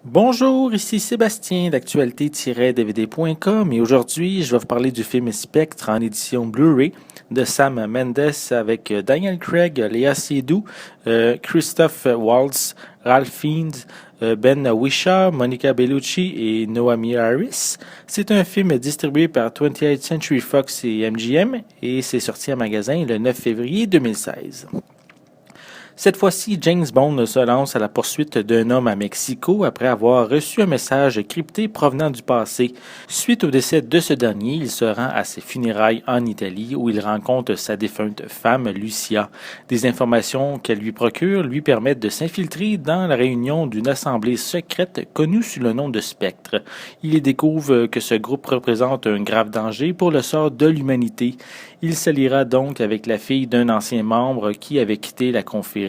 Bonjour, ici Sébastien d'actualité-dvd.com et aujourd'hui je vais vous parler du film Spectre en édition Blu-ray de Sam Mendes avec Daniel Craig, Léa Seydoux, Christophe Waltz, Ralph Fiennes, Ben Whishaw, Monica Bellucci et Noami Harris. C'est un film distribué par 20th Century Fox et MGM et c'est sorti en magasin le 9 février 2016. Cette fois-ci, James Bond se lance à la poursuite d'un homme à Mexico après avoir reçu un message crypté provenant du passé. Suite au décès de ce dernier, il se rend à ses funérailles en Italie où il rencontre sa défunte femme, Lucia. Des informations qu'elle lui procure lui permettent de s'infiltrer dans la réunion d'une assemblée secrète connue sous le nom de Spectre. Il y découvre que ce groupe représente un grave danger pour le sort de l'humanité. Il s'alliera donc avec la fille d'un ancien membre qui avait quitté la confrérie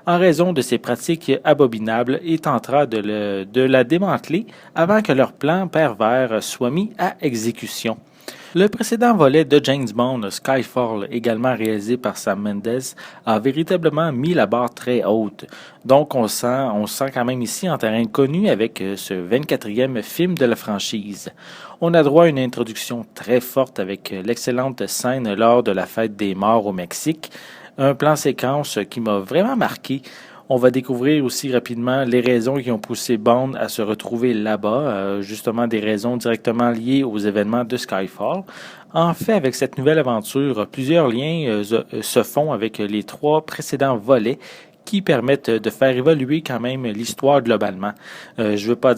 en raison de ses pratiques abominables et tentera de la démanteler avant que leur plan pervers soit mis à exécution. Le précédent volet de James Bond, Skyfall, également réalisé par Sam Mendes, a véritablement mis la barre très haute. Donc on se sent quand même ici en terrain connu avec ce 24e film de la franchise. On a droit à une introduction très forte avec l'excellente scène lors de la fête des morts au Mexique, un plan séquence qui m'a vraiment marqué. On va découvrir aussi rapidement les raisons qui ont poussé Bond à se retrouver là-bas, justement des raisons directement liées aux événements de Skyfall. En fait, avec cette nouvelle aventure, plusieurs liens se font avec les trois précédents volets qui permettent de faire évoluer quand même l'histoire globalement. Je veux pas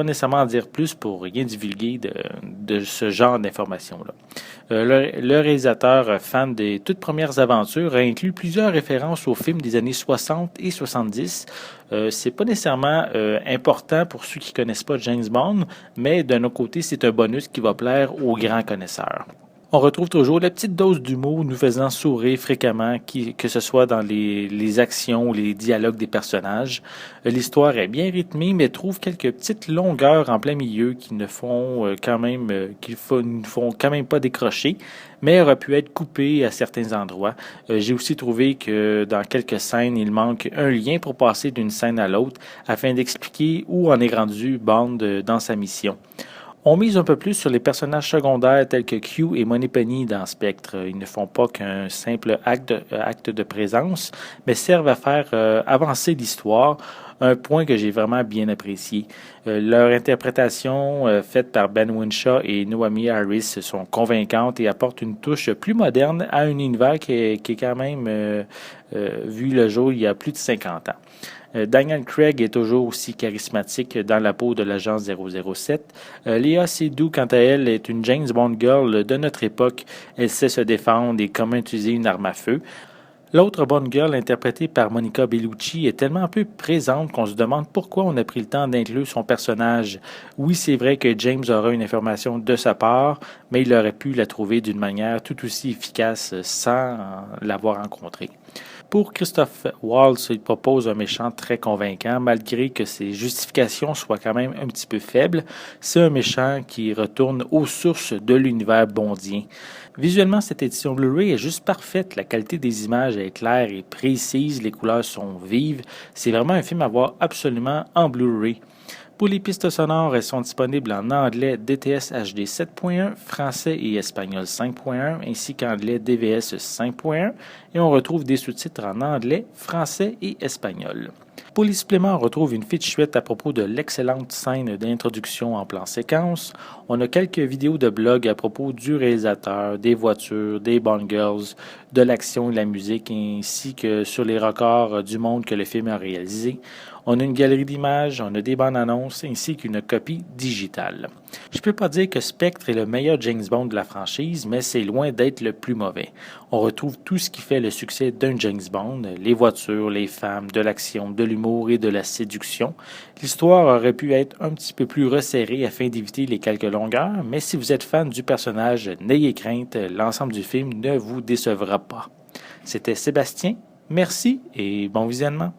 nécessairement en dire plus pour rien divulguer de ce genre d'informations-là. Le réalisateur, fan des toutes premières aventures, a inclus plusieurs références aux films des années 60 et 70. C'est pas nécessairement important pour ceux qui connaissent pas James Bond, mais d'un autre côté, c'est un bonus qui va plaire aux grands connaisseurs. On retrouve toujours la petite dose d'humour nous faisant sourire fréquemment, que ce soit dans les actions ou les dialogues des personnages. L'histoire est bien rythmée, mais trouve quelques petites longueurs en plein milieu qui ne font ne font quand même pas décrocher, mais auraient pu être coupées à certains endroits. J'ai aussi trouvé que dans quelques scènes, il manque un lien pour passer d'une scène à l'autre afin d'expliquer où en est rendu Bond dans sa mission. On mise un peu plus sur les personnages secondaires tels que Q et Moneypenny dans Spectre. Ils ne font pas qu'un simple acte de présence, mais servent à faire avancer l'histoire, un point que j'ai vraiment bien apprécié. Leur interprétation faite par Ben Whishaw et Noami Harris sont convaincantes et apportent une touche plus moderne à un univers qui est quand même vu le jour il y a plus de 50 ans. Daniel Craig est toujours aussi charismatique dans la peau de l'agent 007. Léa Seydoux, quant à elle, est une James Bond girl de notre époque. Elle sait se défendre et comment utiliser une arme à feu. L'autre Bond girl, interprétée par Monica Bellucci, est tellement peu présente qu'on se demande pourquoi on a pris le temps d'inclure son personnage. Oui, c'est vrai que James aura une information de sa part, mais il aurait pu la trouver d'une manière tout aussi efficace sans l'avoir rencontrée. Pour Christophe Waltz, il propose un méchant très convaincant, malgré que ses justifications soient quand même un petit peu faibles. C'est un méchant qui retourne aux sources de l'univers bondien. Visuellement, cette édition Blu-ray est juste parfaite. La qualité des images est claire et précise, les couleurs sont vives. C'est vraiment un film à voir absolument en Blu-ray. Pour les pistes sonores, elles sont disponibles en anglais DTS HD 7.1, français et espagnol 5.1, ainsi qu'anglais DVS 5.1, et on retrouve des sous-titres en anglais, français et espagnol. Pour les suppléments, on retrouve une featurette à propos de l'excellente scène d'introduction en plan séquence. On a quelques vidéos de blog à propos du réalisateur, des voitures, des Bond Girls, de l'action et de la musique, ainsi que sur les records du monde que le film a réalisé. On a une galerie d'images, on a des bandes annonces ainsi qu'une copie digitale. Je peux pas dire que Spectre est le meilleur James Bond de la franchise, mais c'est loin d'être le plus mauvais. On retrouve tout ce qui fait le succès d'un James Bond, les voitures, les femmes, de l'action, de l'humour et de la séduction. L'histoire aurait pu être un petit peu plus resserrée afin d'éviter les quelques longueurs, mais si vous êtes fan du personnage, n'ayez crainte, l'ensemble du film ne vous décevra pas. C'était Sébastien, merci et bon visionnement.